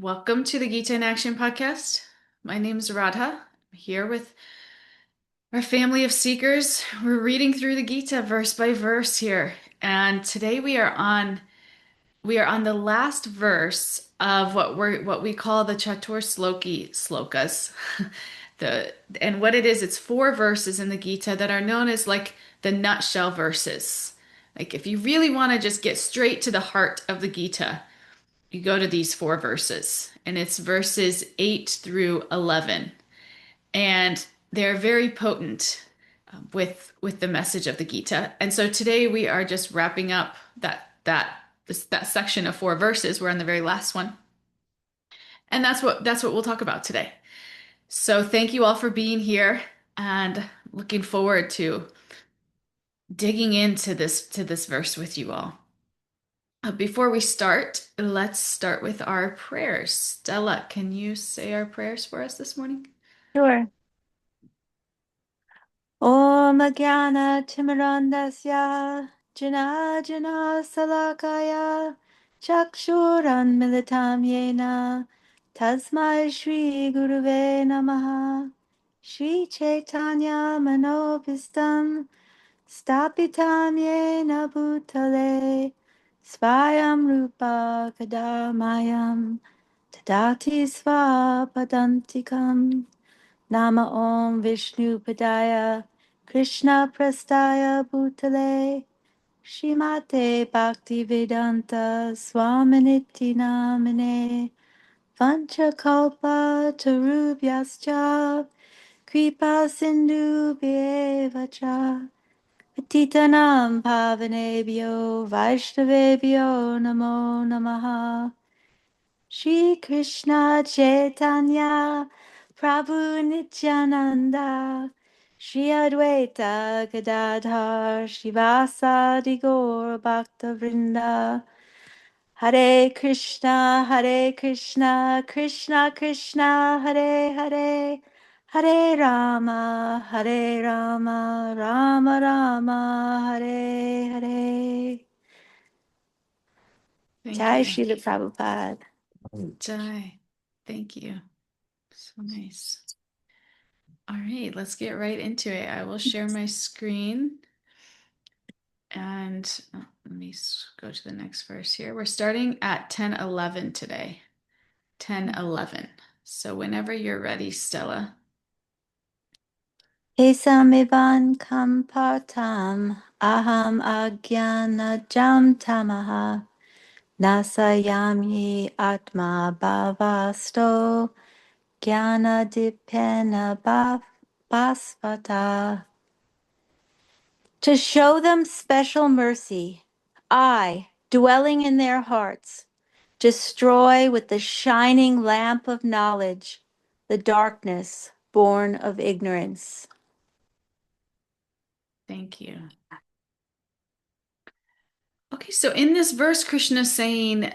Welcome to the Gita in Action podcast. My name is Radha. I'm here with our family of seekers. We're reading through the Gita verse by verse here. And today we are on the last verse of what we call the Chatur Sloki slokas. And what it is, it's four verses in the Gita that are known as like the nutshell verses. Like if you really want to just get straight to the heart of the Gita, you go to these four verses, and it's verses 8 through 11. And they're very potent with the message of the Gita. And so today we are just wrapping up that section of four verses. We're on the very last one. And that's what we'll talk about today. So thank you all for being here and looking forward to digging into this verse with you all. Before we start, let's start with our prayers. Stella, can you say our prayers for us this morning? Sure. Om Jnana Timirandasya Jana Jana Salakaya Chakshuran Militam Yena Tasmai Shri Guruve Namaha Shri Chaitanya Manobhistam Stapitam Yena Bhutale Svayam Rupa Kadamayam Tadati Svapadantikam Nama Om Vishnu Padaya Krishna Prastaya Bhutale Shrimate Bhaktivedanta Swaminiti Namine Vanchakalpa Tarubhyascha Kripa Sindhu Bhevacha Patitanam Pavanebhyo Vaishnavebhyo Namo Namaha Shri Krishna Chaitanya Prabhu Nityananda Shri Advaita Gadadhar Shivasadi Gaur Bhakta Vrinda Hare Krishna, Krishna Krishna, Hare Hare, Hare Rama, Rama Rama, Hare Hare. Thank Jai you. Srila Prabhupada. Jai. Thank you. So nice. All right, let's get right into it. I will share my screen and let me go to the next verse here. We're starting at 10:11 today. 10:11. So whenever you're ready, Stella. Esamivan kampatam aham ajnanajam tamaha nasayami atma bhavasto jnanadipena bhasvata. To show them special mercy, I, dwelling in their hearts, destroy with the shining lamp of knowledge the darkness born of ignorance. Thank you. Okay, so in this verse, Krishna is saying,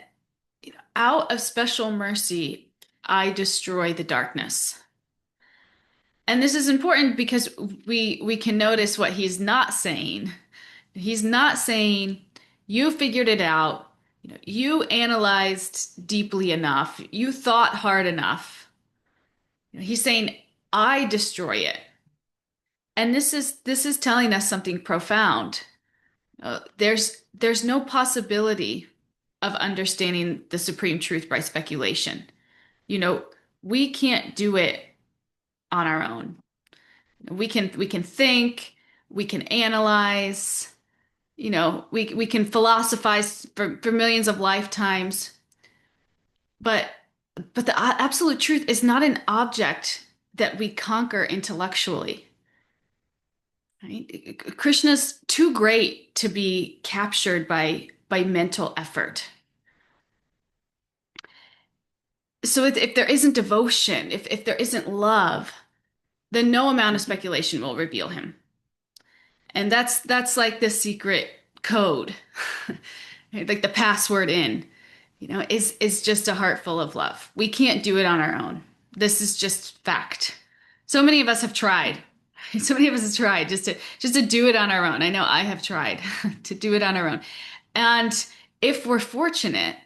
out of special mercy, I destroy the darkness. And this is important because we can notice what he's not saying. He's not saying you figured it out, you analyzed deeply enough, you thought hard enough. He's saying I destroy it. And this is telling us something profound. There's no possibility of understanding the supreme truth by speculation. You know, we can't do it on our own. We can think, we can analyze, we can philosophize for millions of lifetimes, but the absolute truth is not an object that we conquer intellectually. Right? Krishna's too great to be captured by mental effort. So if there isn't devotion, if there isn't love, then no amount of speculation will reveal him. And that's like the secret code, like the password in, is just a heart full of love. We can't do it on our own. This is just fact. So many of us have tried. So many of us have tried just to do it on our own. I know I have tried to do it on our own. And if we're fortunate,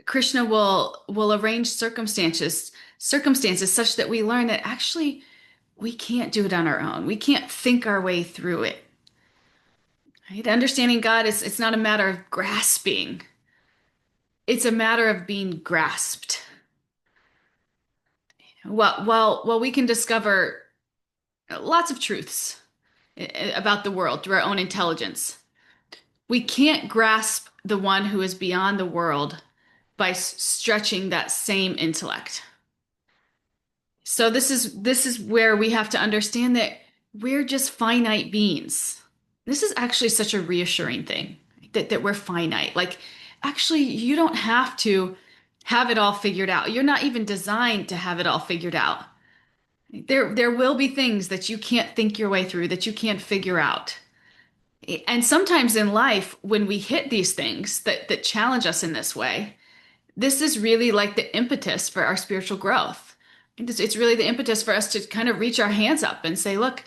Krishna will arrange circumstances such that we learn that actually we can't do it on our own. We can't think our way through it. Right? Understanding God is it's not a matter of grasping. It's a matter of being grasped. While we can discover lots of truths about the world through our own intelligence, we can't grasp the one who is beyond the world by stretching that same intellect. So this is where we have to understand that we're just finite beings. This is actually such a reassuring thing that we're finite. Like, actually, you don't have to have it all figured out. You're not even designed to have it all figured out. There will be things that you can't think your way through, that you can't figure out. And sometimes in life, when we hit these things that challenge us in this way, this is really like the impetus for our spiritual growth. It's really the impetus for us to kind of reach our hands up and say, look,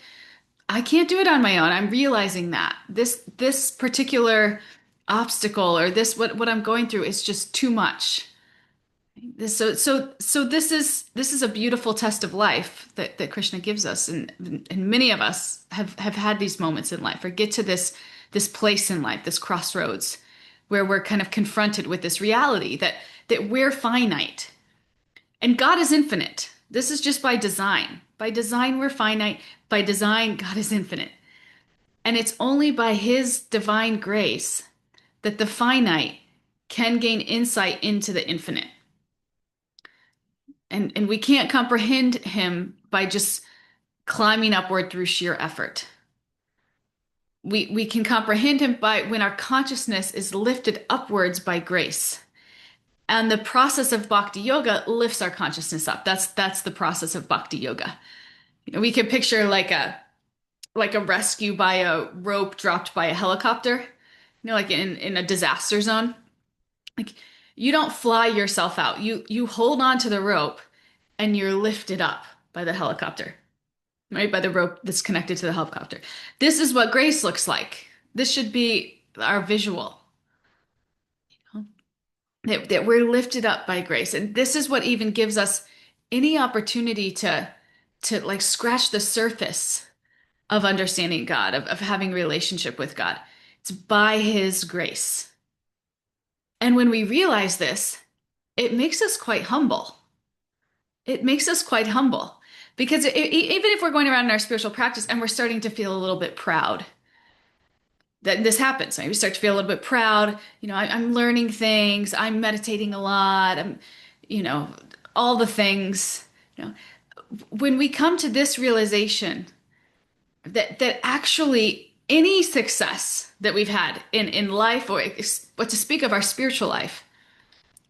I can't do it on my own. I'm realizing that this particular obstacle or what I'm going through is just too much. So this is a beautiful test of life that Krishna gives us, and many of us have had these moments in life or get to this place in life, this crossroads, where we're kind of confronted with this reality that we're finite and God is infinite. This is just by design. By design, we're finite. By design, God is infinite. And it's only by His divine grace that the finite can gain insight into the infinite. And we can't comprehend Him by just climbing upward through sheer effort. We can comprehend Him by when our consciousness is lifted upwards by grace. And the process of bhakti yoga lifts our consciousness up. That's the process of bhakti yoga. We can picture like a rescue by a rope dropped by a helicopter, like in a disaster zone. Like, you don't fly yourself out. You hold on to the rope and you're lifted up by the helicopter, right? By the rope that's connected to the helicopter. This is what grace looks like. This should be our visual. That we're lifted up by grace. And this is what even gives us any opportunity to like scratch the surface of understanding God, of having a relationship with God. It's by His grace. And when we realize this, it makes us quite humble. It makes us quite humble because even if we're going around in our spiritual practice and we're starting to feel a little bit proud, that this happens. Maybe start to feel a little bit proud. I'm learning things. I'm meditating a lot. You know, all the things. When we come to this realization that actually any success that we've had in life, or what to speak of our spiritual life,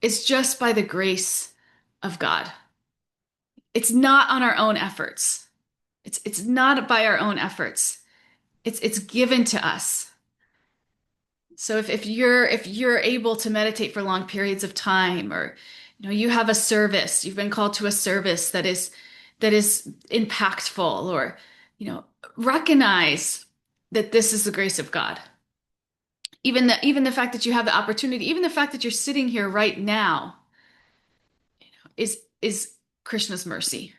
is just by the grace of God. It's not on our own efforts. It's not by our own efforts. It's given to us. So if you're able to meditate for long periods of time, or you have a service, you've been called to a service that is impactful, or recognize that this is the grace of God. Even the fact that you have the opportunity, even the fact that you're sitting here right now, is Krishna's mercy.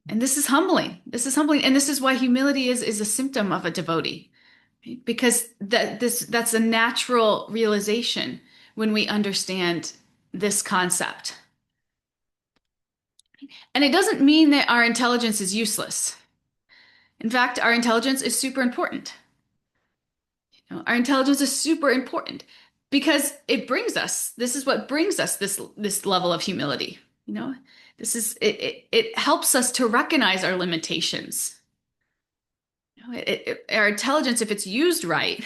And this is humbling. This is humbling, and this is why humility is a symptom of a devotee. Because that's a natural realization when we understand this concept. And it doesn't mean that our intelligence is useless. In fact, our intelligence is super important. Our intelligence is super important because this is what brings us this level of humility. It helps us to recognize our limitations. Our intelligence, if it's used right,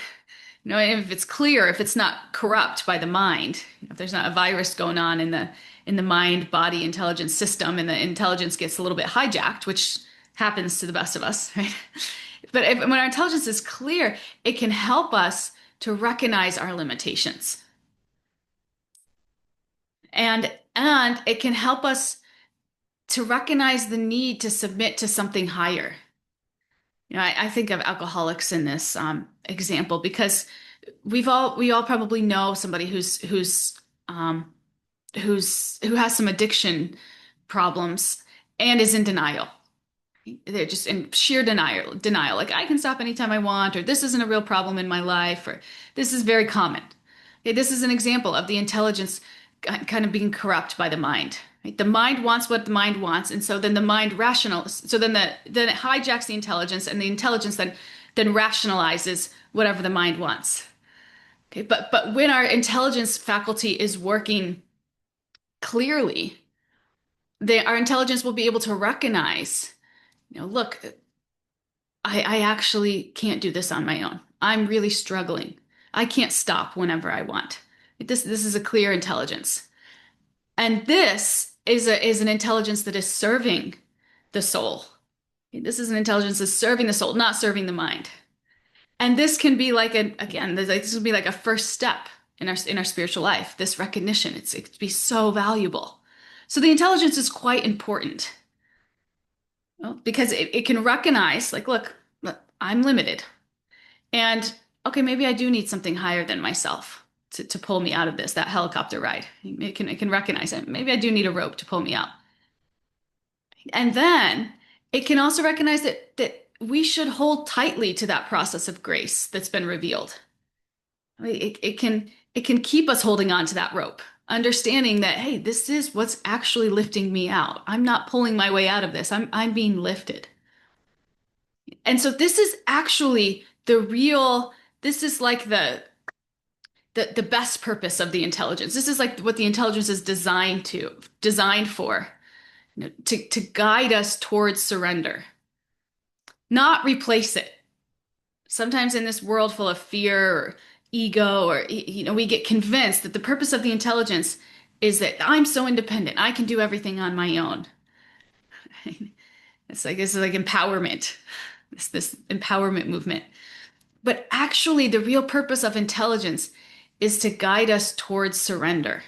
if it's clear, if it's not corrupt by the mind, if there's not a virus going on in the mind body intelligence system, and the intelligence gets a little bit hijacked, which happens to the best of us, right? But when our intelligence is clear, it can help us to recognize our limitations, and it can help us to recognize the need to submit to something higher. I think of alcoholics in this example, because we all probably know somebody um who has some addiction problems and is in denial. They're just in sheer denial. Like I can stop anytime I want, or this isn't a real problem in my life, or this is very common. Okay, this is an example of the intelligence kind of being corrupt by the mind. Right? The mind wants what the mind wants, and so then the mind so then it hijacks the intelligence, and the intelligence then rationalizes whatever the mind wants. Okay, but when our intelligence faculty is working clearly, our intelligence will be able to recognize, look, I actually can't do this on my own. I'm really struggling. I can't stop whenever I want. This is a clear intelligence. And this is an intelligence that is serving the soul. This is an intelligence that's serving the soul, not serving the mind. And this can be like this would be like a first step in our spiritual life. This recognition, it could be so valuable. So the intelligence is quite important. Well, because it can recognize, like, look, I'm limited. And okay, maybe I do need something higher than myself to pull me out of that helicopter ride. It can recognize it. Maybe I do need a rope to pull me out. And then it can also recognize that we should hold tightly to that process of grace that's been revealed. I mean, it can keep us holding on to that rope, understanding that, hey, this is what's actually lifting me out. I'm not pulling my way out of this. I'm being lifted. And so this is actually this is like the best purpose of the intelligence. This is like what the intelligence is designed for, to guide us towards surrender, not replace it. Sometimes in this world full of fear or ego, or we get convinced that the purpose of the intelligence is that I'm so independent, I can do everything on my own. This is like empowerment, this empowerment movement. But actually, the real purpose of intelligence is to guide us towards surrender.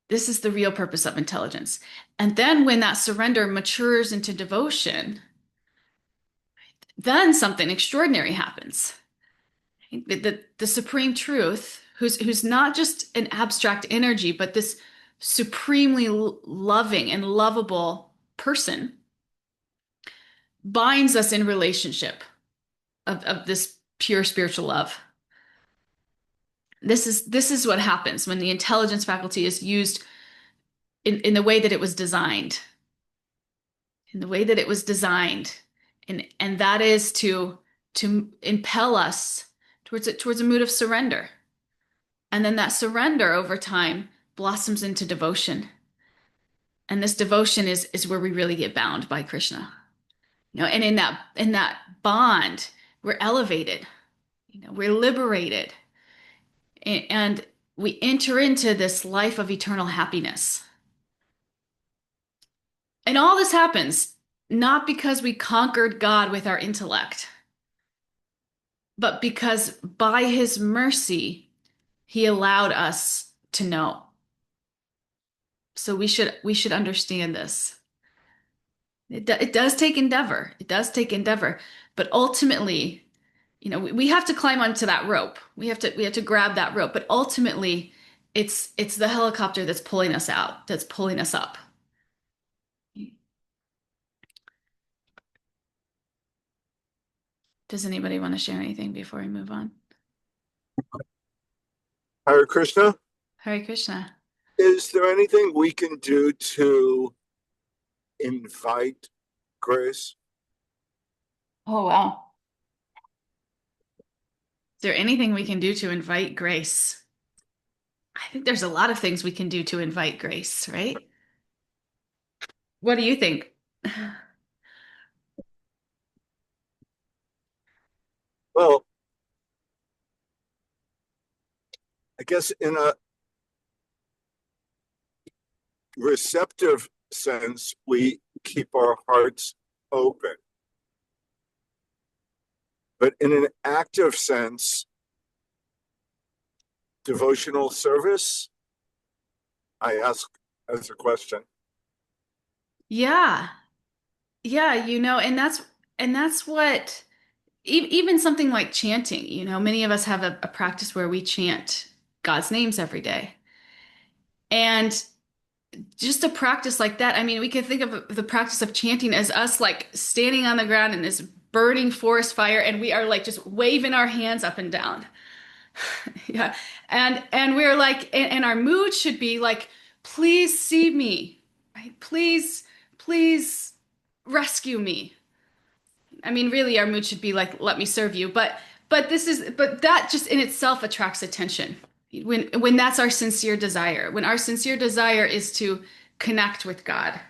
This is the real purpose of intelligence. And then when that surrender matures into devotion, then something extraordinary happens. The supreme truth, who's not just an abstract energy, but this supremely loving and lovable person, binds us in relationship of this pure spiritual love. This is what happens when the intelligence faculty is used in the way that it was designed, in the way that it was designed, and that is to impel us towards a mood of surrender. And then that surrender over time blossoms into devotion. And this devotion is where we really get bound by Krishna. And in that bond, we're elevated, we're liberated, and we enter into this life of eternal happiness. And all this happens not because we conquered God with our intellect, but because by his mercy, he allowed us to know. So we should understand this. It does take endeavor. It does take endeavor, but ultimately, we have to climb onto that rope. We have to grab that rope, but ultimately, it's the helicopter that's pulling us out, that's pulling us up. Does anybody want to share anything before we move on? Hare Krishna, Hare Krishna. is there anything we can do to invite grace? Oh, wow. Is there anything we can do to invite grace? I think there's a lot of things we can do to invite grace, right? What do you think? Well, I guess in a receptive sense, we keep our hearts open. But in an active sense, devotional service, I ask as a question. Yeah. Yeah, and that's what even something like chanting, many of us have a practice where we chant God's names every day. And just a practice like that, I mean, we can think of the practice of chanting as us like standing on the ground in this burning forest fire, and we are like just waving our hands up and down. Yeah. And we're like, and our mood should be like, please see me, right? Please rescue me. I mean, really, our mood should be like, let me serve you. But that just in itself attracts attention. When that's our sincere desire, when our sincere desire is to connect with God,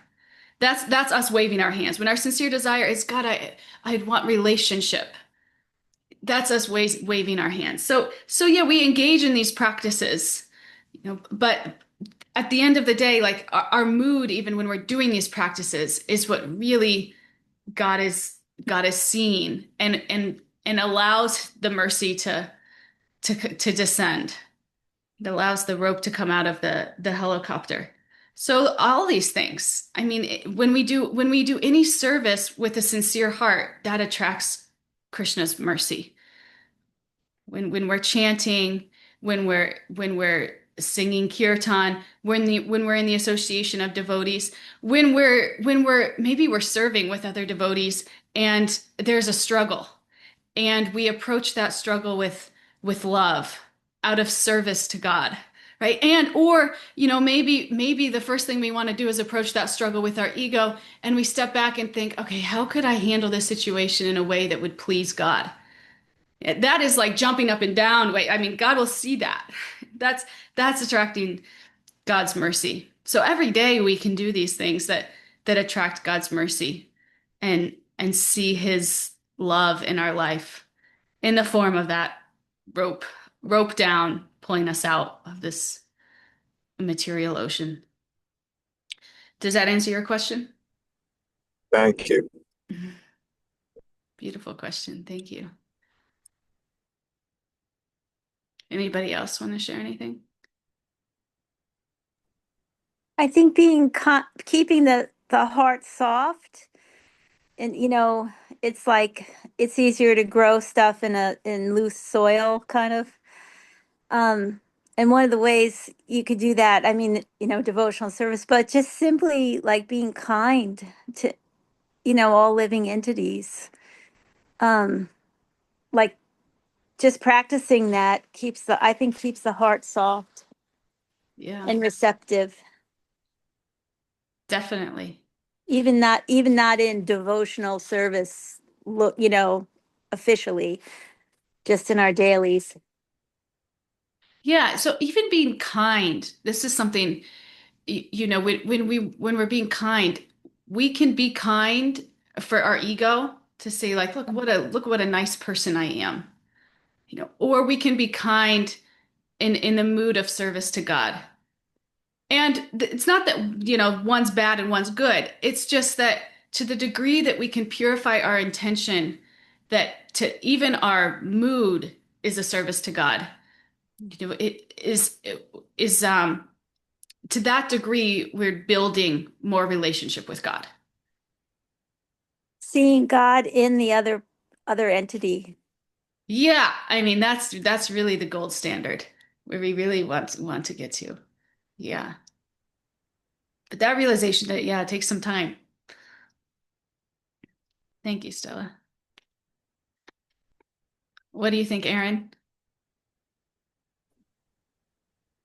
that's us waving our hands. When our sincere desire is, God, I want relationship. That's us waving our hands. So yeah, we engage in these practices, but at the end of the day, like our mood, even when we're doing these practices, is what really God is God is seeing and allows the mercy to descend. It allows the rope to come out of the helicopter. So all these things. I mean, when we do any service with a sincere heart, that attracts Krishna's mercy. When we're chanting, when we're singing kirtan, when we're in the association of devotees, when we're maybe we're serving with other devotees and there's a struggle and we approach that struggle with love out of service to God, right? And or maybe the first thing we want to do is approach that struggle with our ego, and we step back and think, okay, how could I handle this situation in a way that would please God? That is like jumping up and down. Wait, I mean, God will see that. That's attracting God's mercy. So every day we can do these things that attract God's mercy and see his love in our life in the form of that rope rope down, pulling us out of this material ocean. Does that answer your question? Thank you. Mhm. Beautiful question. Thank you. Anybody else want to share anything? I think keeping the heart soft, and it's like it's easier to grow stuff in loose soil, kind of. Um, and one of the ways you could do that, I mean, devotional service, but just simply like being kind to, all living entities. Um, like just practicing that I think keeps the heart soft Yeah, and receptive. definitely. Even not in devotional service, look, officially, just in our dailies. Yeah, so even being kind, this is something, when we're being kind, we can be kind for our ego to say like, look what a nice person I am, or we can be kind in the mood of service to God. And it's not that, one's bad and one's good. It's just that to the degree that we can purify our intention, that to even our mood is a service to God. It is to that degree we're building more relationship with God. Seeing God in the other entity. Yeah, I mean that's really the gold standard where we really want to get to. Yeah. But that realization that yeah, it takes some time. Thank you, Stella. What do you think, Aaron?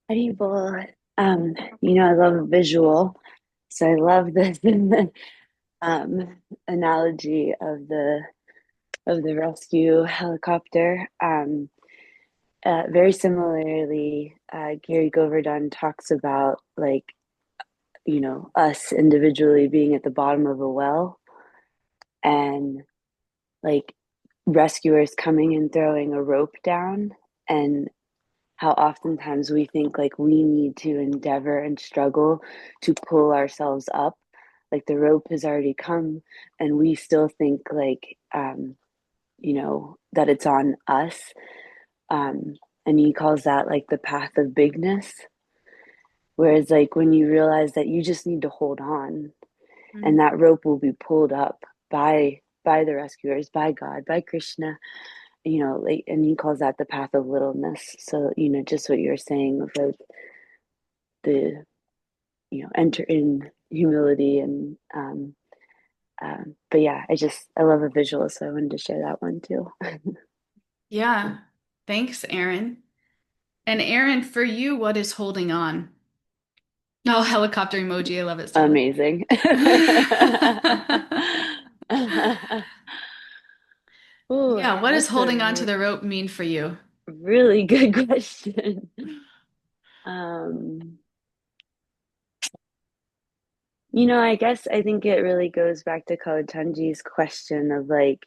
People, I love a visual, so I love this um, analogy of the rescue helicopter. Very similarly, Gary Govardhan talks about like us individually being at the bottom of a well and like rescuers coming and throwing a rope down, and how oftentimes we think like we need to endeavor and struggle to pull ourselves up, like the rope has already come, and we still think like that it's on us. And he calls that like the path of bigness, whereas like when you realize that you just need to hold on, and Mhm. that rope will be pulled up by by the rescuers, by God, by Krishna, like, and he calls that the path of littleness. So, just what you're saying of like the, enter in humility and, but yeah, I love a visual, so I wanted to share that one too. Yeah. Thanks, Aaron. And Aaron, for you, what is holding on? Oh, helicopter emoji. I love it, Stella. Amazing. Oh, Yeah, what does that's holding on to a the rope mean for you? really good question. Um, I think it really goes back to Kawatanji's question of like,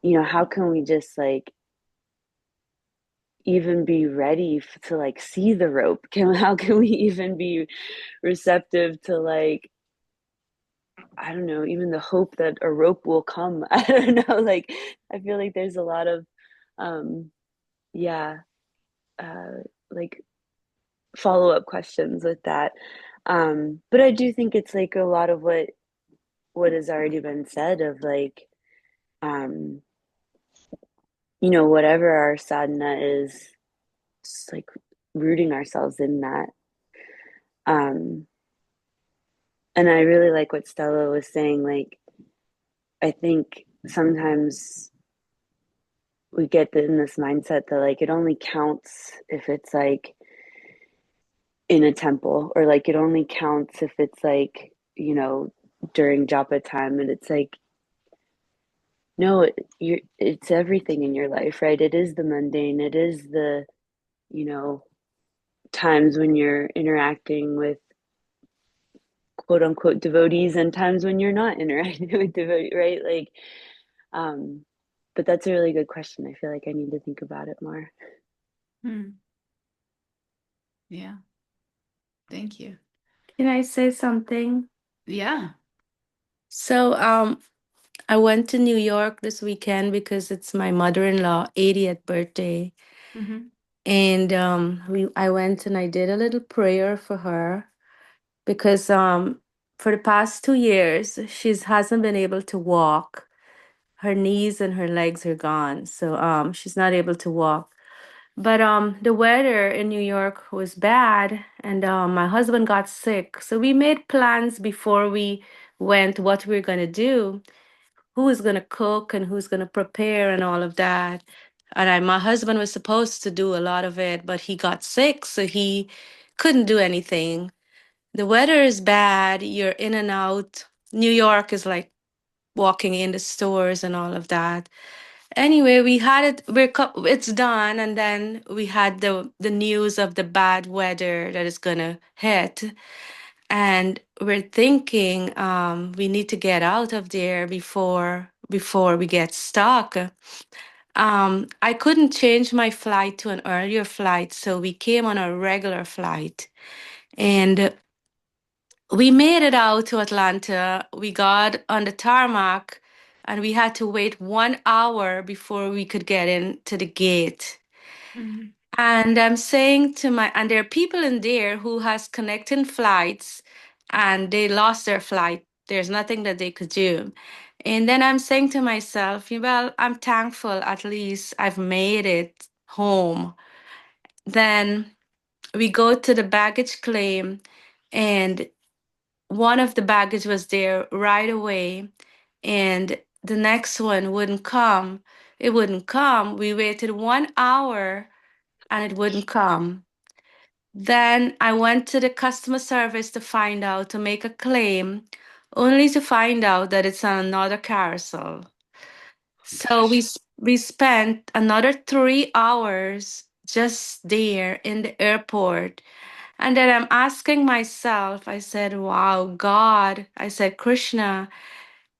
how can we just like even be ready to like see the rope? How can we even be receptive to like, I don't know, even the hope that a rope will come? I don't know. Like, I feel like there's a lot of, um, yeah, like follow-up questions with that. But I do think it's like a lot of what has already been said of like, um, whatever our sadhana is, just like rooting ourselves in that. Um, and I really like what Stella was saying. Like, I think sometimes we get in this mindset that like it only counts if it's like in a temple, or like it only counts if it's like, during japa time. And it's like, no, it's everything in your life, right? It is the mundane. It is the, you know, times when you're interacting with quote unquote devotees and times when you're not interacting with devotees, right? Like, um, but that's a really good question. I feel like I need to think about it more. Hmm. Yeah, thank you. Can I say something? Yeah. So, I went to New York this weekend because it's my mother-in-law 80th birthday. Hmm. And I went and I did a little prayer for her because for the past 2 years she hasn't been able to walk. Her knees and her legs are gone. So she's not able to walk. But the weather in New York was bad, and my husband got sick. So we made plans before we went what we are gonna do, who is gonna cook and who's gonna prepare and all of that. And my husband was supposed to do a lot of it, but he got sick, so he couldn't do anything. The weather is bad. You're in and out. New York is like walking in the stores and all of that. Anyway, we had it. It's done, and then we had the news of the bad weather that is gonna hit, and we're thinking we need to get out of there before we get stuck. I couldn't change my flight to an earlier flight, so we came on a regular flight, and we made it out to Atlanta. We got on the tarmac and we had to wait 1 hour before we could get into the gate. Hmm. And and there are people in there who has connecting flights and they lost their flight. There's nothing that they could do. And then I'm saying to myself, well, I'm thankful at least I've made it home. Then we go to the baggage claim and one of the baggage was there right away and the next one wouldn't come. It wouldn't come. We waited 1 hour and it wouldn't come. Then I went to the customer service to find out, to make a claim, only to find out that it's on another carousel. So we spent another 3 hours just there in the airport. And then I'm asking myself, I said, wow, God, I said, Krishna,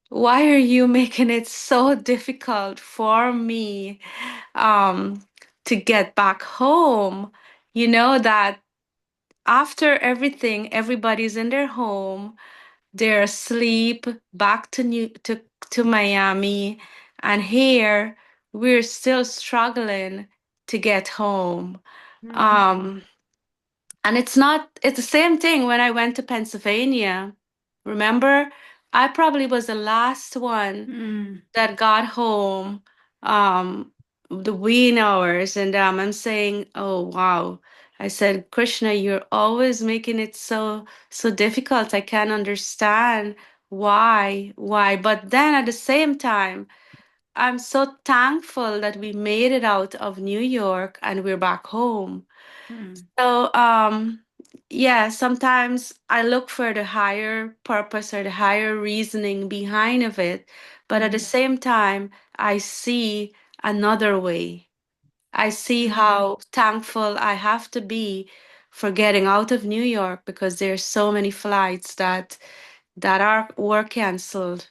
why are you making it so difficult for me to get back home? You know that after everything, everybody's in their home, they're asleep, back to Miami, and here we're still struggling to get home. Hmm. Um, and it's the same thing when I went to Pennsylvania. Remember, I probably was the last one Mm, that got home um the wee hours, and I'm saying, oh wow. I said, Krishna, you're always making it so difficult. I can't understand why. But then at the same time, I'm so thankful that we made it out of New York and we're back home. mm, So, yeah, sometimes I look for the higher purpose or the higher reasoning behind of it, but at the mm, same time, I see another way. I see mm, how thankful I have to be for getting out of New York, because there's so many flights that were canceled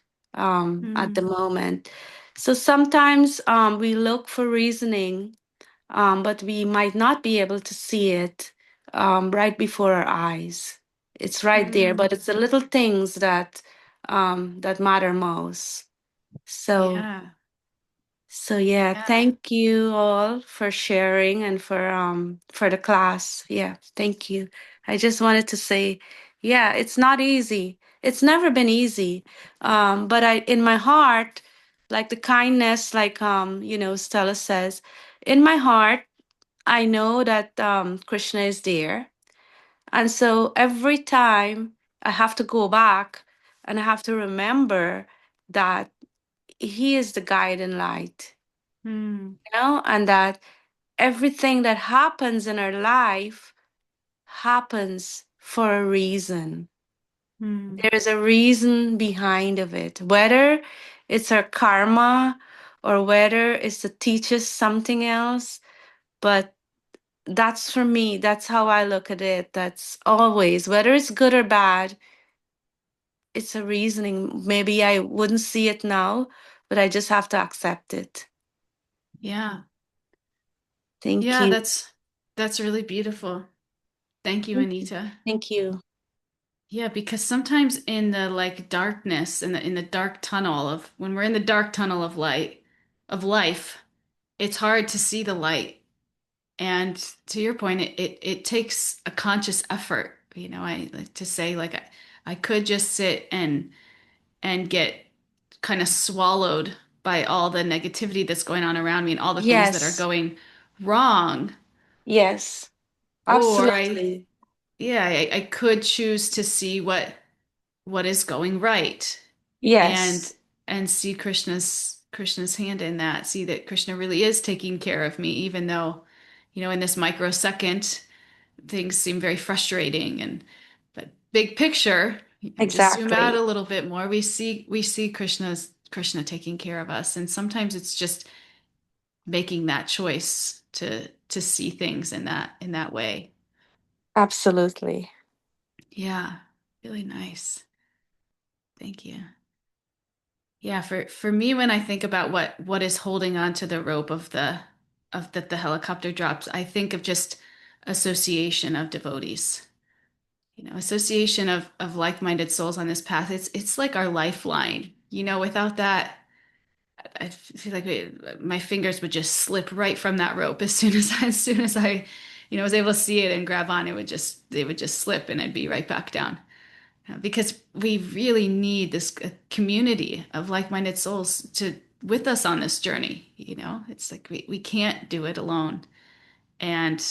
at the mm. moment. So sometimes we look for reasoning, but we might not be able to see it right before our eyes. It's right there, Mm. but it's the little things that matter most. So, Yeah. so yeah, Yeah. thank you all for sharing and for the class. Yeah, thank you. I just wanted to say, yeah, it's not easy. It's never been easy. But I in my heart, like the kindness, like Stella says, in my heart, I know that Krishna is there. And so every time I have to go back and I have to remember that he is the guide and light, Mm, and that everything that happens in our life happens for a reason. mm, There is a reason behind of it, whether it's our karma or whether it's to teach us something else. But that's for me, that's how I look at it. That's always, whether it's good or bad, it's a reasoning. Maybe I wouldn't see it now, but I just have to accept it. yeah. Thank Yeah, you. that's really beautiful. Thank you, Anita. Thank you. Yeah, because sometimes in the like darkness, in the dark tunnel of when we're in the dark tunnel of light of life, it's hard to see the light. And to your point, it takes a conscious effort. I like to say like I could just sit and get kind of swallowed by all the negativity that's going on around me and all the things that are Yes. going wrong. Yes. Or I, Absolutely. yeah, I could choose to see what is going right and Yes. and see Krishna's hand in that. See that Krishna really is taking care of me, even though, in this microsecond, things seem very frustrating. But big picture, just zoom out Exactly. a little bit more. We see Krishna taking care of us, and sometimes it's just making that choice to see things in that way. Absolutely. Yeah, really nice. Thank you. Yeah, for me, when I think about what is holding on to the rope of that the helicopter drops, I think of just association of devotees. Association of like-minded souls on this path. It's like our lifeline. Without that, I feel like my fingers would just slip right from that rope as soon as I was able to see it and grab on. They would just slip and I'd be right back down. Because we really need this community of like-minded souls to with us on this journey. It's like we can't do it alone. And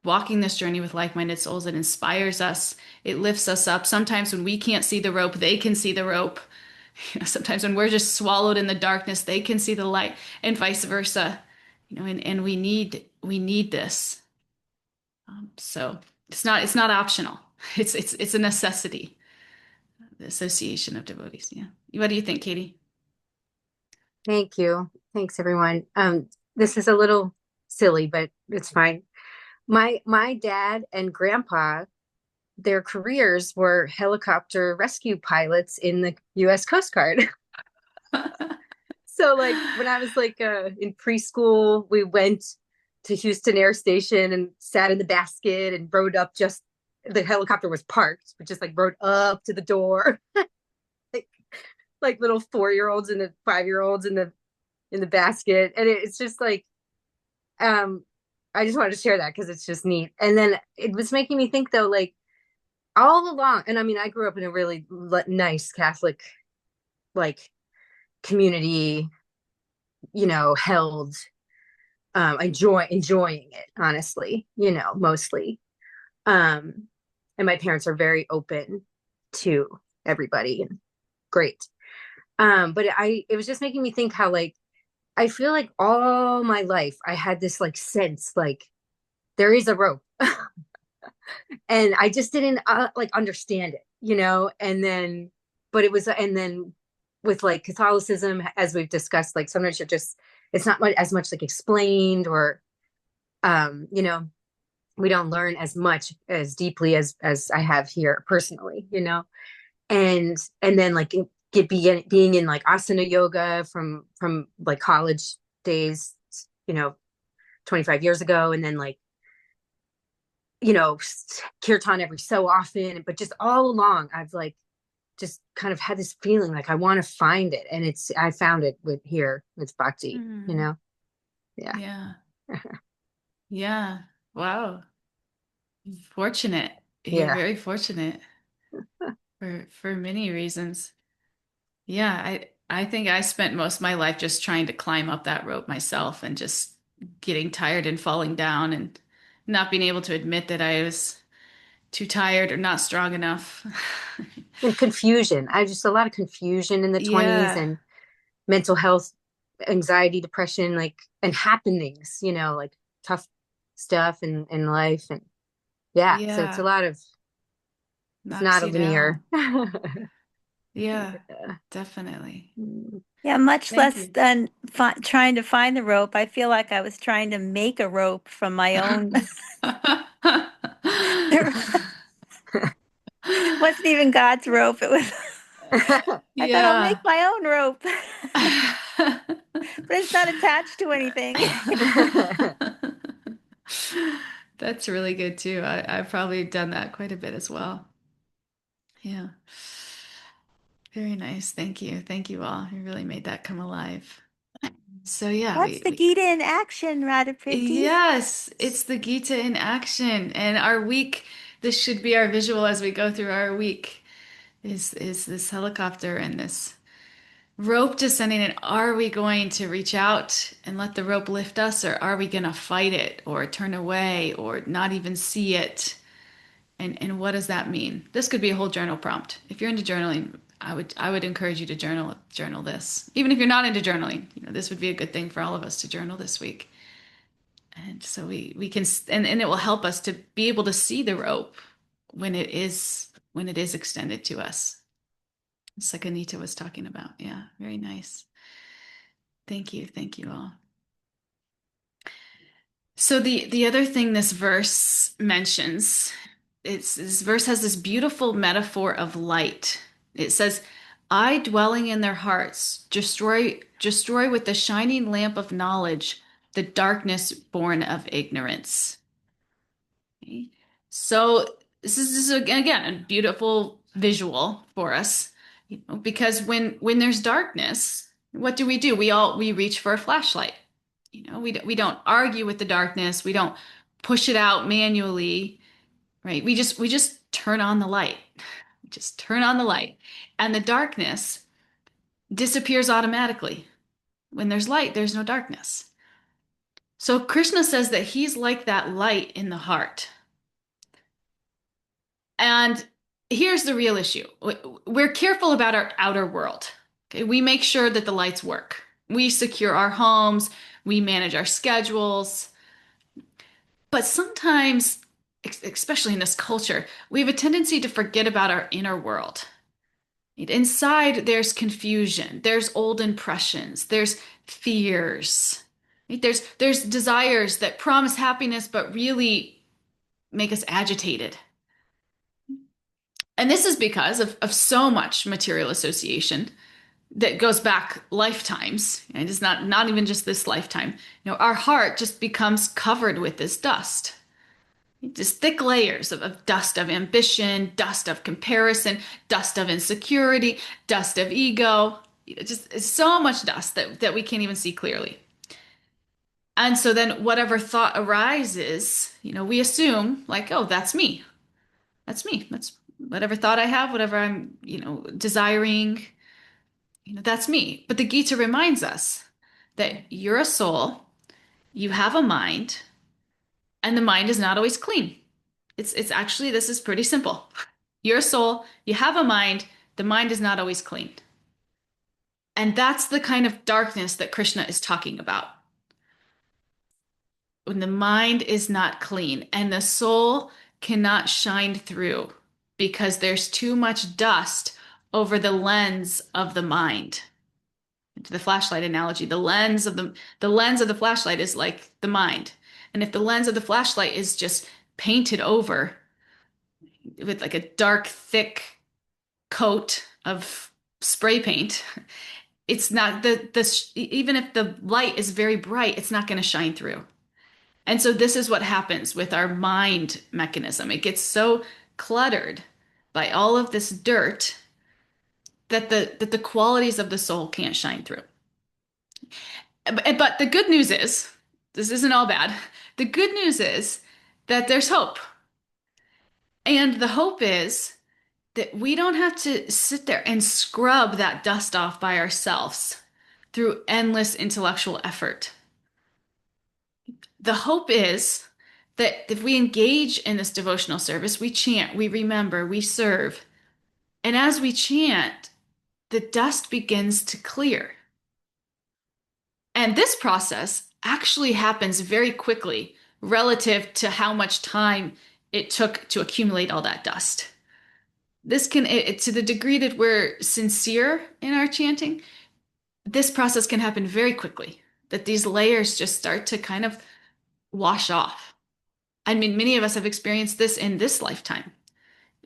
walking this journey with like-minded souls, it inspires us, it lifts us up. Sometimes when we can't see the rope, they can see the rope. Sometimes when we're just swallowed in the darkness, they can see the light, and vice versa. And we need this. So it's not optional. It's a necessity. The association of devotees. Yeah. What do you think, Katie? Thank you. Thanks, everyone. This is a little silly, but it's fine. My dad and grandpa, their careers were helicopter rescue pilots in the U.S. Coast Guard. So, like, when I was like in preschool, we went to Houston Air Station and sat in the basket and rode up. Just the helicopter was parked, but just like rode up to the door, like little 4-year-olds and the 5-year-olds in the basket, and it's just like um I just wanted to share that because it's just neat. And then it was making me think though, like all along. And I mean, I grew up in a really nice Catholic like community, held, enjoying it, honestly, mostly. Um, and my parents are very open to everybody and great. But it was just making me think how like I feel like all my life I had this like sense like there is a rope, and I just didn't like understand it, and then but it was and then with like Catholicism, as we've discussed, like sometimes you're just it's not as much like explained, or um you know we don't learn as much as deeply as I have here personally, and then like being in like asana yoga from like college days, 25 years ago, and then like kirtan every so often, but just all along I've like just kind of had this feeling like I want to find it, and I found it with bhakti. Mm. Yeah. Yeah. Yeah. Wow. Fortunate. You're Yeah. very fortunate for many reasons. Yeah, I think I spent most of my life just trying to climb up that rope myself and just getting tired and falling down and not being able to admit that I was too tired or not strong enough. And confusion, I just a lot of confusion in the 20s, Yeah. and mental health, anxiety, depression, like, and happenings, like tough stuff in life. And yeah, so it's a Yeah. lot of, it's Knocks not a you linear. down. Yeah, definitely. Yeah, much Thank less you. than trying to find the rope. I feel like I was trying to make a rope from my own. There wasn't even God's rope. It was, I thought I'll make Yeah. my own rope, but it's not attached to anything. That's really good too. I've probably done that quite a bit as well. Yeah. Very nice. Thank you. Thank you all. You really made that come alive. So yeah, That's the we Gita in action, Radhapriti. yes, it's the Gita in action. And our week, this should be our visual as we go through our week, is this helicopter and this rope descending. And are we going to reach out and let the rope lift us, or are we going to fight it or turn away or not even see it? And what does that mean? This could be a whole journal prompt. If you're into journaling, I would encourage you to journal this. Even if you're not into journaling, this would be a good thing for all of us to journal this week. And so we can and it will help us to be able to see the rope when it is extended to us. It's like Anita was talking about. Yeah, very nice. Thank you. Thank you all. So the other thing this verse mentions, this verse has this beautiful metaphor of light. It says, "I dwelling in their hearts, destroy with the shining lamp of knowledge the darkness born of ignorance." Okay. So this is again a beautiful visual for us, because when there's darkness, what do? We reach for a flashlight. We don't argue with the darkness. We don't push it out manually, right? We just turn on the light. Just turn on the light, and the darkness disappears automatically. When there's light, there's no darkness. So Krishna says that he's like that light in the heart. And here's the real issue. We're careful about our outer world. Okay? We make sure that the lights work. We secure our homes, we manage our schedules. But sometimes, especially in this culture, we have a tendency to forget about our inner world. Inside, there's confusion, there's old impressions, there's fears, right? There's desires that promise happiness but really make us agitated. And this is because of so much material association that goes back lifetimes. And it's not even just this lifetime. Our heart just becomes covered with this dust. Just thick layers of dust of ambition, dust of comparison, dust of insecurity, dust of ego. Just so much dust that we can't even see clearly. And so then whatever thought arises, we assume like, oh, that's me. That's me. whatever thought I have, whatever I'm, desiring, that's me. But the Gita reminds us that you're a soul, you have a mind, and the mind is not always clean. It's actually, this is pretty simple. You're a soul, you have a mind, the mind is not always clean. And that's the kind of darkness that Krishna is talking about. When the mind is not clean and the soul cannot shine through because there's too much dust over the lens of the mind. To the flashlight analogy, the lens of the flashlight is like the mind. And if the lens of the flashlight is just painted over with like a dark, thick coat of spray paint, it's not even if the light is very bright, it's not going to shine through. And so this is what happens with our mind mechanism. It gets so cluttered by all of this dirt that the qualities of the soul can't shine through. But the good news is, this isn't all bad. The good news is that there's hope. And the hope is that we don't have to sit there and scrub that dust off by ourselves through endless intellectual effort. The hope is that if we engage in this devotional service, we chant, we remember, we serve. And as we chant, the dust begins to clear. And this process actually happens very quickly relative to how much time it took to accumulate all that dust. This can, to the degree that we're sincere in our chanting, this process can happen very quickly, that these layers just start to kind of wash off. I mean, many of us have experienced this in this lifetime.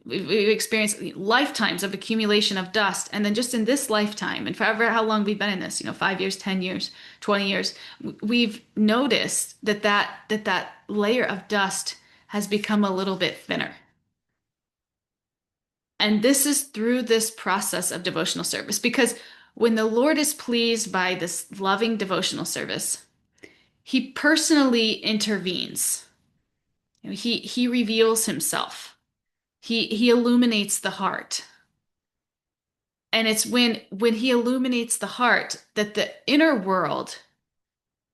We've experienced lifetimes of accumulation of dust. And then just in this lifetime, and forever how long we've been in this, 5 years, 10 years, 20 years, we've noticed that layer of dust has become a little bit thinner. And this is through this process of devotional service, because when the Lord is pleased by this loving devotional service, he personally intervenes. He reveals himself. He illuminates the heart. And it's when he illuminates the heart that the inner world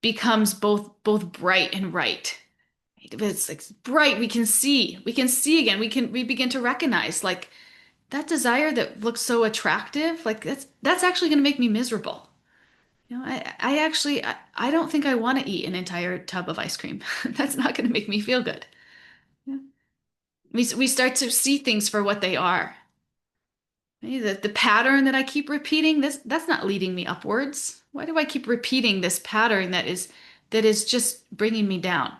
becomes both bright and right. It's like bright, we can see again, we begin to recognize like that desire that looks so attractive, like that's actually going to make me miserable. I don't think I want to eat an entire tub of ice cream. That's not going to make me feel good. Yeah. We start to see things for what they are. The pattern that I keep repeating, that's not leading me upwards. Why do I keep repeating this pattern that is just bringing me down?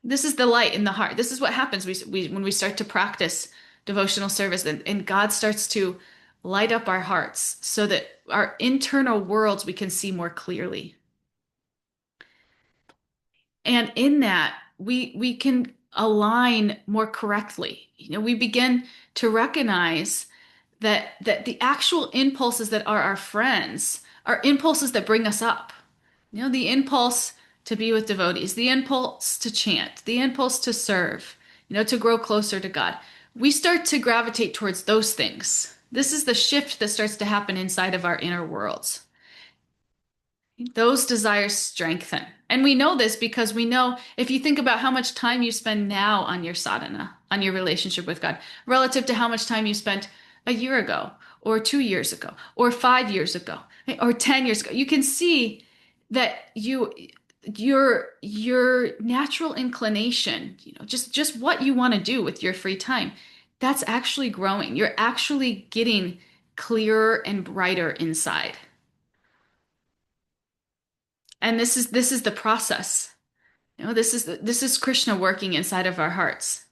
This is the light in the heart. This is what happens when we start to practice devotional service, and God starts to light up our hearts so that our internal worlds we can see more clearly. And in that, we can align more correctly. We begin to recognize that the actual impulses that are our friends are impulses that bring us up. The impulse to be with devotees, the impulse to chant, the impulse to serve, to grow closer to God. We start to gravitate towards those things. This is the shift that starts to happen inside of our inner worlds. Those desires strengthen. And we know this because we know if you think about how much time you spend now on your sadhana, on your relationship with God, relative to how much time you spent a year ago, or 2 years ago, or 5 years ago, or 10 years ago, you can see that your natural inclination, just what you want to do with your free time, that's actually growing. You're actually getting clearer and brighter inside. And this is the process. This is Krishna working inside of our hearts.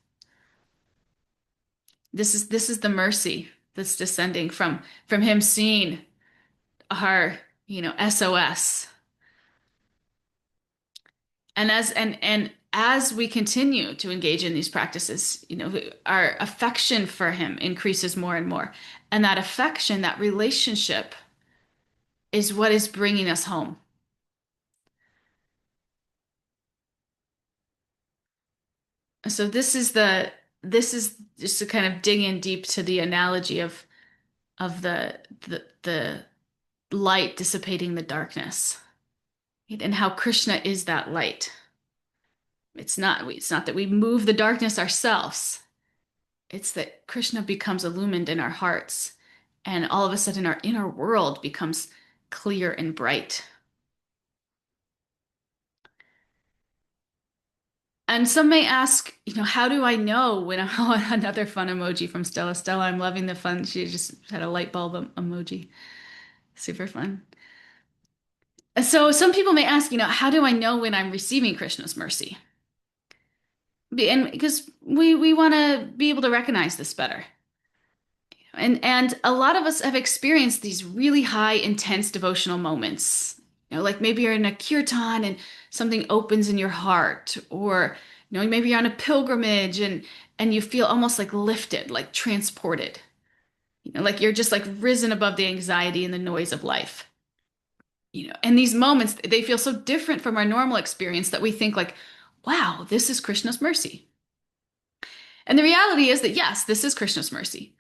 This is the mercy that's descending from him seeing our SOS. And as we continue to engage in these practices, our affection for him increases more and more. And that affection, that relationship is what is bringing us home. So this is the this is just to kind of dig in deep to the analogy of the light dissipating the darkness, right? And how Krishna is that light. It's not that we move the darkness ourselves. It's that Krishna becomes illumined in our hearts, and all of a sudden our inner world becomes clear and bright. And some may ask, how do I know when I'm oh, another fun emoji from Stella. Stella, I'm loving the fun. She just had a light bulb emoji. Super fun. So some people may ask, how do I know when I'm receiving Krishna's mercy? And because we want to be able to recognize this better. And a lot of us have experienced these really high, intense devotional moments. Like maybe you're in a kirtan and something opens in your heart, or maybe you're on a pilgrimage and you feel almost like lifted, like transported. Like you're just like risen above the anxiety and the noise of life. And these moments, they feel so different from our normal experience that we think like, wow, this is Krishna's mercy. And the reality is that yes, this is Krishna's mercy.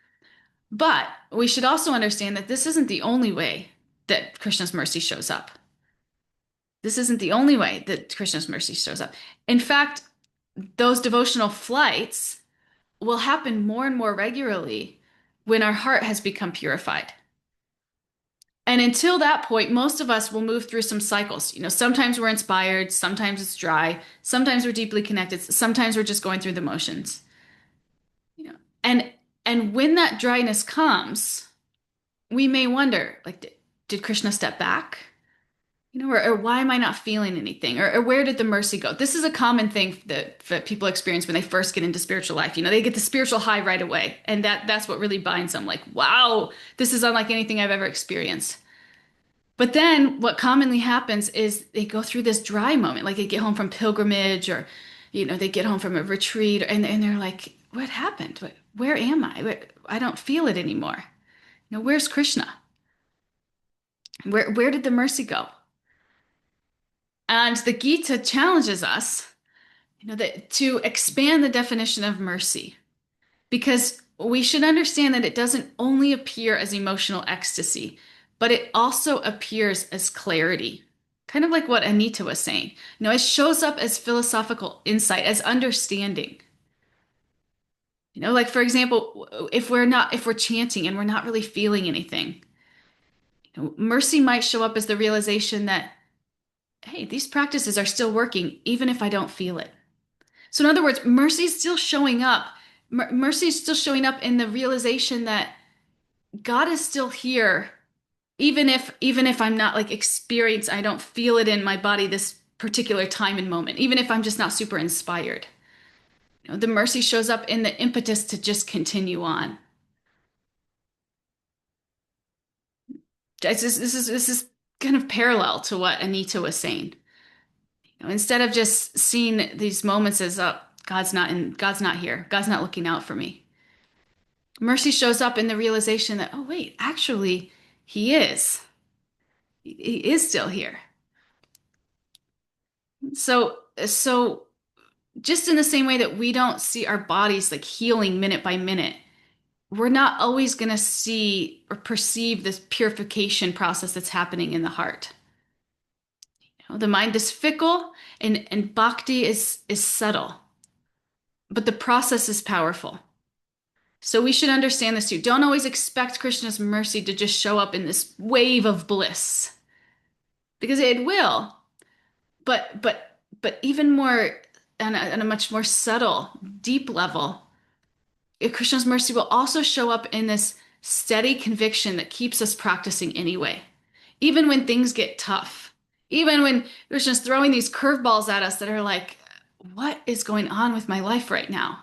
But we should also understand that this isn't the only way that Krishna's mercy shows up. This isn't the only way that Krishna's mercy shows up. In fact, those devotional flights will happen more and more regularly when our heart has become purified. And until that point, most of us will move through some cycles. Sometimes we're inspired, sometimes it's dry, sometimes we're deeply connected, sometimes we're just going through the motions. And and when that dryness comes, we may wonder, like, did Krishna step back? Or why am I not feeling anything? Or where did the mercy go? This is a common thing that people experience when they first get into spiritual life. They get the spiritual high right away. And that's what really binds them. Like, wow, this is unlike anything I've ever experienced. But then what commonly happens is they go through this dry moment, like they get home from pilgrimage or, they get home from a retreat and they're like, what happened? Where am I? I don't feel it anymore. Where's Krishna? Where did the mercy go? And the Gita challenges us, to expand the definition of mercy, because we should understand that it doesn't only appear as emotional ecstasy, but it also appears as clarity. Kind of like what Anita was saying. It shows up as philosophical insight, as understanding. Like for example, if we're chanting and we're not really feeling anything, mercy might show up as the realization that, hey, these practices are still working, even if I don't feel it. So in other words, mercy is still showing up. Mercy is still showing up in the realization that God is still here, even if I'm not like experienced, I don't feel it in my body this particular time and moment, even if I'm just not super inspired. The mercy shows up in the impetus to just continue on. This is kind of parallel to what Anita was saying. Instead of just seeing these moments as, oh, God's not here, God's not looking out for me. Mercy shows up in the realization that, oh wait, actually, he is. He is still here. So just in the same way that we don't see our bodies like healing minute by minute, we're not always going to see or perceive this purification process that's happening in the heart. The mind is fickle and bhakti is subtle, but the process is powerful. So we should understand this too. Don't always expect Krishna's mercy to just show up in this wave of bliss, because it will, but even more on a much more subtle, deep level, Krishna's mercy will also show up in this steady conviction that keeps us practicing anyway, even when things get tough, even when Krishna's throwing these curveballs at us that are like, what is going on with my life right now?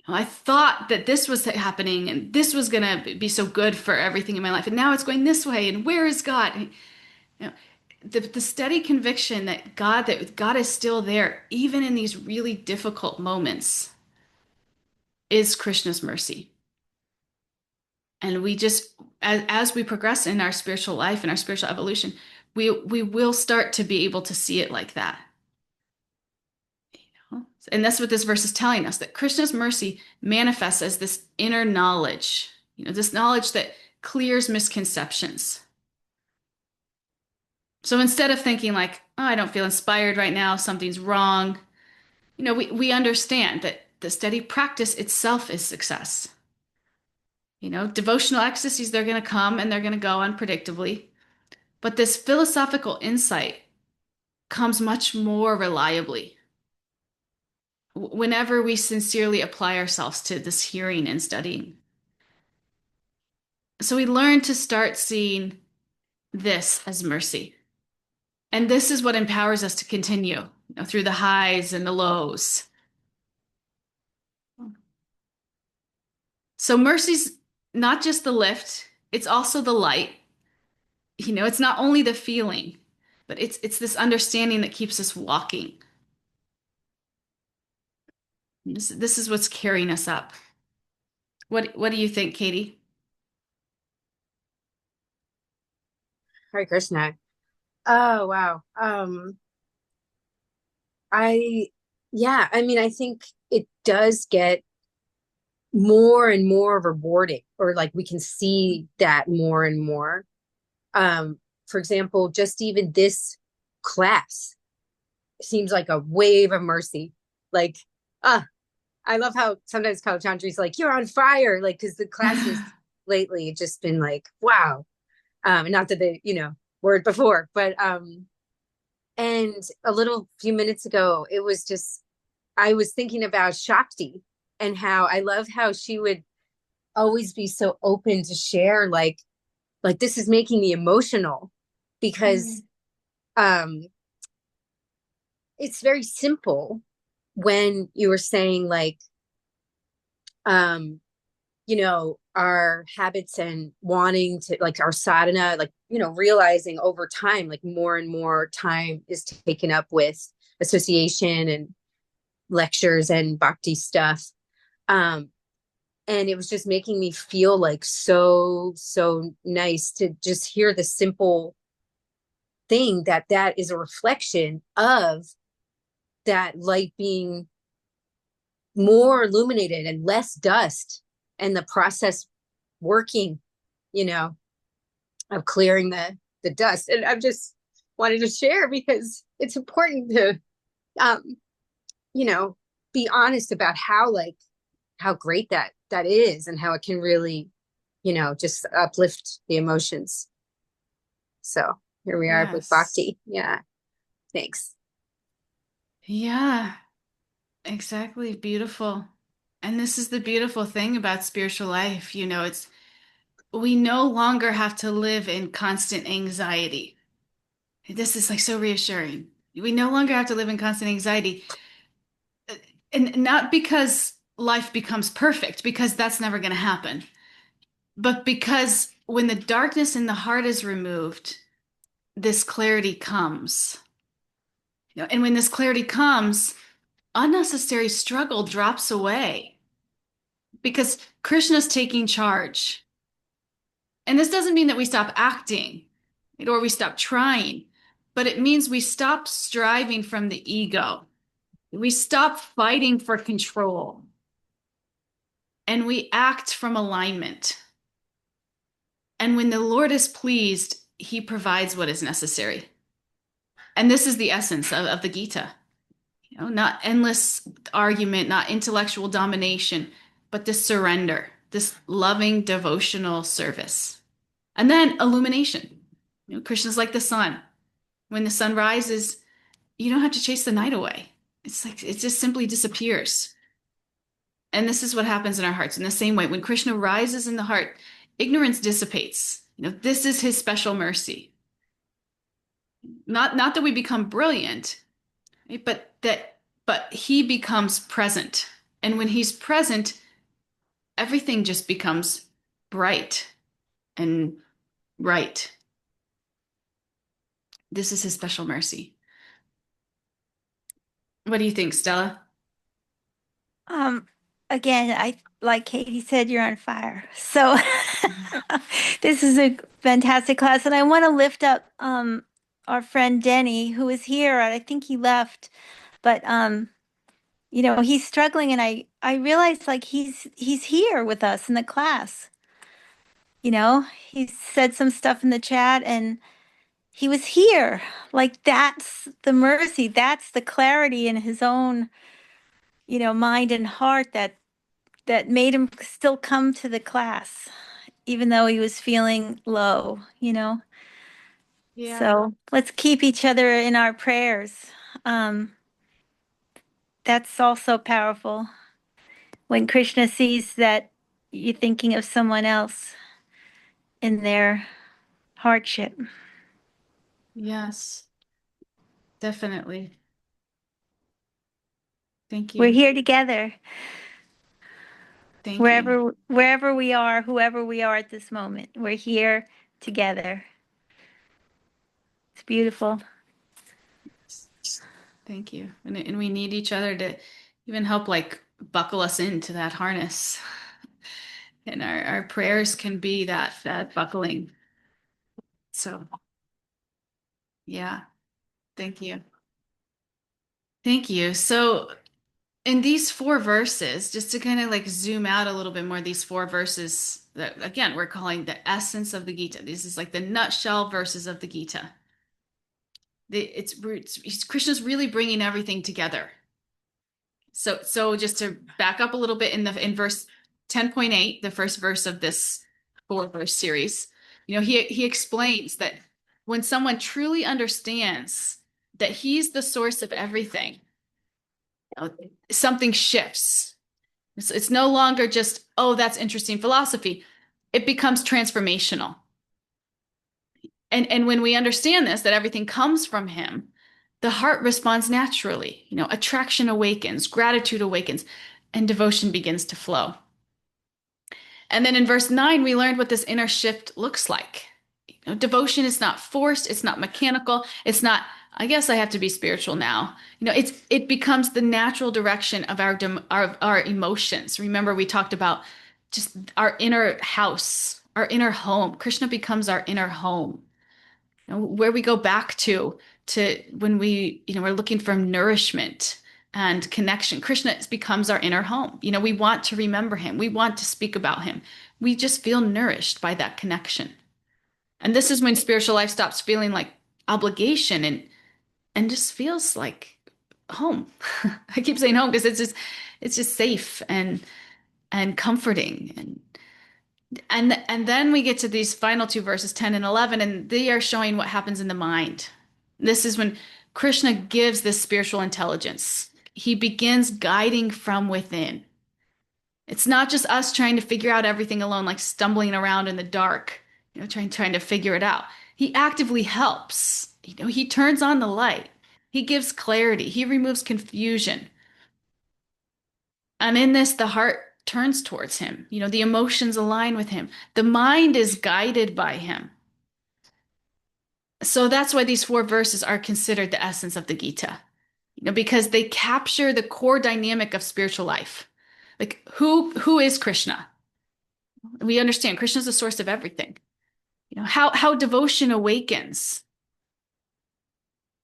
I thought that this was happening and this was going to be so good for everything in my life. And now it's going this way. And where is God? The steady conviction that God is still there, even in these really difficult moments, is Krishna's mercy. And we just, as we progress in our spiritual life and our spiritual evolution, we will start to be able to see it like that. And that's what this verse is telling us, that Krishna's mercy manifests as this inner knowledge, this knowledge that clears misconceptions. So instead of thinking like, oh, I don't feel inspired right now, something's wrong, we understand that the steady practice itself is success. Devotional ecstasies, they're going to come and they're going to go unpredictably. But this philosophical insight comes much more reliably whenever we sincerely apply ourselves to this hearing and studying. So we learn to start seeing this as mercy. And this is what empowers us to continue, through the highs and the lows. So mercy's not just the lift, it's also the light. It's not only the feeling, but it's this understanding that keeps us walking. This is what's carrying us up. What do you think, Katie? Hare Krishna. Oh, wow. I think it does get more and more rewarding, or like we can see that more and more. For example, just even this class seems like a wave of mercy. Like, I love how sometimes Kalachandri's like, you're on fire, like, because the classes lately have just been like, wow. Not that they, word before, but and a little few minutes ago, it was just, I was thinking about Shakti and how I love how she would always be so open to share, like this is making me emotional, because it's very simple when you were saying like, our habits and wanting to, like, our sadhana, like, realizing over time, like more and more time is taken up with association and lectures and bhakti stuff. And it was just making me feel like so nice to just hear the simple thing that is a reflection of that light being more illuminated and less dust, and the process working, of clearing the dust. And I've just wanted to share because it's important to be honest about how great that is, and how it can really just uplift the emotions. So here we are with bhakti. Yeah, thanks. Yeah, exactly. Beautiful. And this is the beautiful thing about spiritual life. We no longer have to live in constant anxiety. This is like so reassuring. We no longer have to live in constant anxiety. And not because life becomes perfect, because that's never going to happen, but because when the darkness in the heart is removed, this clarity comes. And when this clarity comes, unnecessary struggle drops away because Krishna's taking charge. And this doesn't mean that we stop acting or we stop trying, but it means we stop striving from the ego. We stop fighting for control and we act from alignment. And when the Lord is pleased, he provides what is necessary. And this is the essence of the Gita. Not endless argument, not intellectual domination, but this surrender, this loving devotional service. And then illumination. Krishna's like the sun. When the sun rises, you don't have to chase the night away. It's like it just simply disappears. And this is what happens in our hearts. In the same way, when Krishna rises in the heart, ignorance dissipates. This is his special mercy. Not that we become brilliant, right? But he becomes present. And when he's present, everything just becomes bright and right. This is his special mercy. What do you think, Stella? Again, I like Katie said, you're on fire. So this is a fantastic class, and I want to lift up our friend Denny, who is here. I think he left, but he's struggling, and I realized like he's here with us in the class. He said some stuff in the chat, and he was here. Like, that's the mercy, that's the clarity in his own, mind and heart that made him still come to the class, even though he was feeling low. Yeah. So let's keep each other in our prayers. Um, that's also powerful when Krishna sees that you're thinking of someone else in their hardship. Yes, definitely. Thank We're you. here together, Thank you. wherever we are, whoever we are at this moment. We're here together. It's beautiful. Thank you. And we need each other to even help like buckle us into that harness. And our prayers can be that buckling. So yeah, thank you. Thank you. So in these four verses, just to kind of like zoom out a little bit more, these four verses that again we're calling the essence of the Gita. This is like the nutshell verses of the Gita. Krishna's really bringing everything together. So just to back up a little bit in verse 10.8, the first verse of this four verse series, he explains that when someone truly understands that he's the source of everything, something shifts. It's no longer just, oh, that's interesting philosophy. It becomes transformational. And when we understand this, that everything comes from him, the heart responds naturally. Attraction awakens, gratitude awakens, and devotion begins to flow. And then in verse 9, we learned what this inner shift looks like. Devotion is not forced, it's not mechanical, it's not, I guess I have to be spiritual now. It becomes the natural direction of our emotions. Remember, we talked about just our inner house, our inner home. Krishna becomes our inner home. Where we go back to when we're looking for nourishment and connection. Krishna becomes our inner home. We want to remember him. We want to speak about him. We just feel nourished by that connection. And this is when spiritual life stops feeling like obligation and just feels like home. I keep saying home because it's just safe and comforting and then we get to these final two verses 10 and 11, and they are showing what happens in the mind. This is when Krishna gives this spiritual intelligence. He begins guiding from within. It's not just us trying to figure out everything alone, like stumbling around in the dark, trying to figure it out. He actively helps. He turns on the light. He gives clarity. He removes confusion. And in this, the heart turns towards him. The emotions align with him. The mind is guided by him. So that's why these four verses are considered the essence of the Gita, because they capture the core dynamic of spiritual life. Like who is Krishna? We understand Krishna is the source of everything. How devotion awakens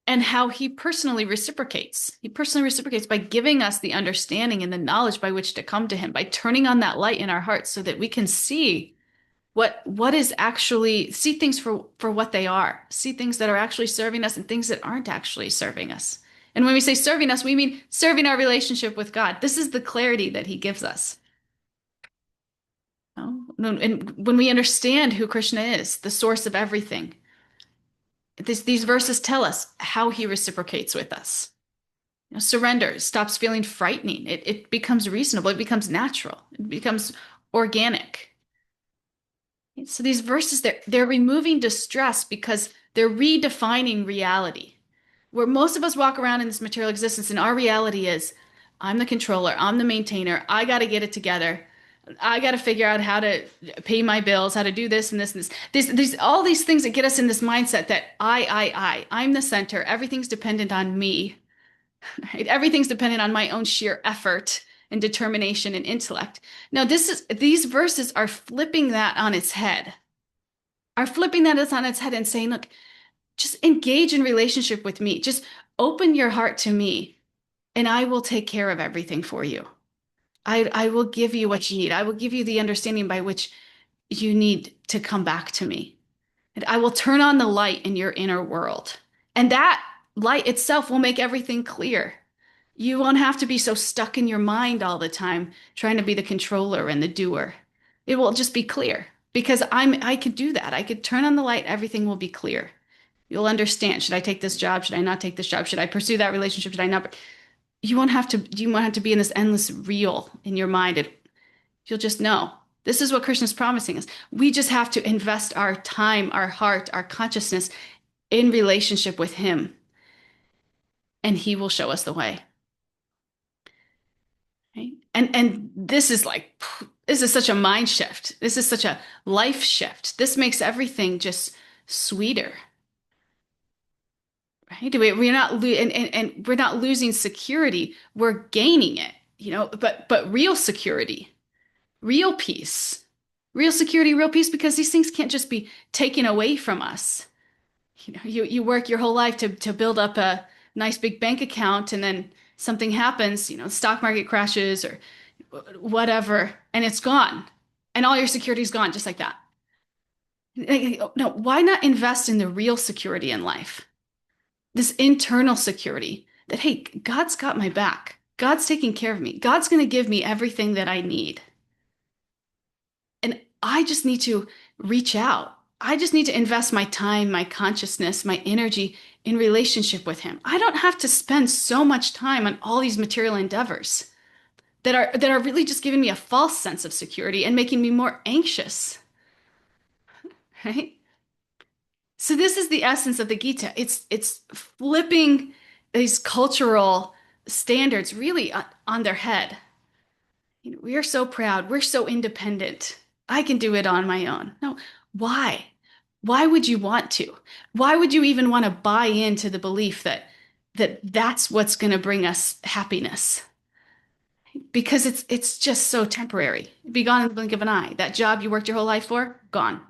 and how he personally reciprocates. He personally reciprocates by giving us the understanding and the knowledge by which to come to him, by turning on that light in our hearts so that we can see what is actually, see things for what they are, see things that are actually serving us and things that aren't actually serving us. And when we say serving us, we mean serving our relationship with God. This is the clarity that he gives us. And when we understand who Krishna is, the source of everything, these verses tell us how he reciprocates with us. Surrender stops feeling frightening. It becomes reasonable. It becomes natural. It becomes organic. So these verses, they're removing distress because they're redefining reality. Where most of us walk around in this material existence, and our reality is, I'm the controller, I'm the maintainer, I got to get it together. I got to figure out how to pay my bills, how to do this and this and this. These all these things that get us in this mindset that I'm the center. Everything's dependent on me. Right? Everything's dependent on my own sheer effort and determination and intellect. Now, these verses are flipping that on its head. Are flipping that on its head and saying, look, just engage in relationship with me. Just open your heart to me. and I will take care of everything for you. I will give you what you need. I will give you the understanding by which you need to come back to me. And I will turn on the light in your inner world. And that light itself will make everything clear. You won't have to be so stuck in your mind all the time trying to be the controller and the doer. It will just be clear because I could do that. I could turn on the light, everything will be clear. You'll understand. Should I take this job? Should I not take this job? Should I pursue that relationship? Should I not? You won't have to be in this endless reel in your mind. You'll just know. This is what Krishna's promising us. We just have to invest our time, our heart, our consciousness in relationship with him, and he will show us the way. Right? And this is such a mind shift. This is such a life shift. This makes everything just sweeter. Right? We're not and we're not losing security. We're gaining it, but real security, real peace, real security, real peace, because these things can't just be taken away from us. You work your whole life to build up a nice big bank account, and then something happens, the stock market crashes or whatever, and it's gone. And all your security is gone just like that. No, why not invest in the real security in life? This internal security that, hey, God's got my back. God's taking care of me. God's going to give me everything that I need. And I just need to reach out. I just need to invest my time, my consciousness, my energy in relationship with him. I don't have to spend so much time on all these material endeavors that are really just giving me a false sense of security and making me more anxious. Right? So this is the essence of the Gita. It's flipping these cultural standards really on their head. We are so proud. We're so independent. I can do it on my own. No, why? Why would you want to? Why would you even want to buy into the belief that's what's going to bring us happiness? Because it's just so temporary. Be gone in the blink of an eye. That job you worked your whole life for, gone.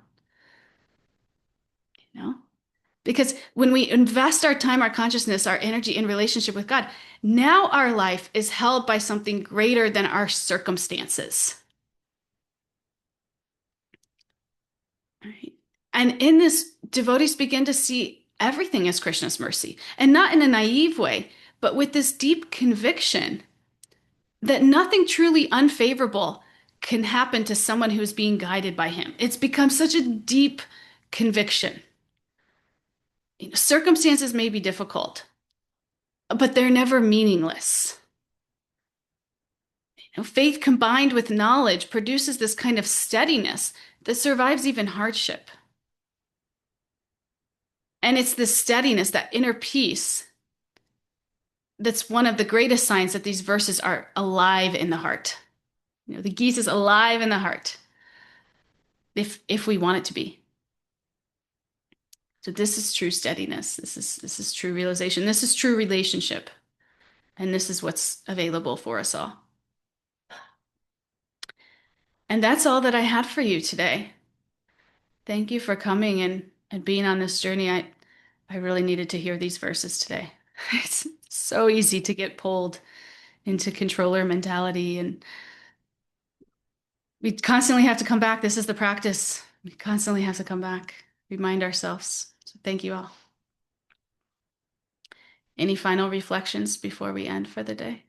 Because when we invest our time, our consciousness, our energy in relationship with God, now our life is held by something greater than our circumstances. Right? And in this, devotees begin to see everything as Krishna's mercy, and not in a naive way, but with this deep conviction that nothing truly unfavorable can happen to someone who is being guided by him. It's become such a deep conviction. Circumstances may be difficult, but they're never meaningless. Faith combined with knowledge produces this kind of steadiness that survives even hardship. And it's this steadiness, that inner peace, that's one of the greatest signs that these verses are alive in the heart. The Gita is alive in the heart, if we want it to be. So this is true steadiness. This is true realization. This is true relationship. And this is what's available for us all. And that's all that I had for you today. Thank you for coming and being on this journey. I really needed to hear these verses today. It's so easy to get pulled into controller mentality, and we constantly have to come back. This is the practice. We constantly have to come back, remind ourselves. So thank you all. Any final reflections before we end for the day?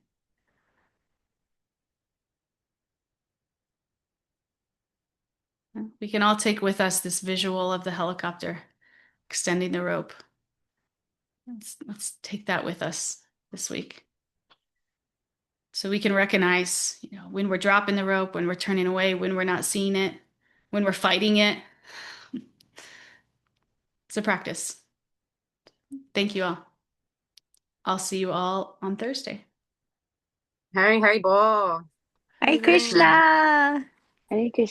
We can all take with us this visual of the helicopter extending the rope. Let's take that with us this week. So we can recognize, when we're dropping the rope, when we're turning away, when we're not seeing it, when we're fighting it. It's a practice. Thank you all. I'll see you all on Thursday. Hari Hari Bol. Hare Krishna. Hare Krishna.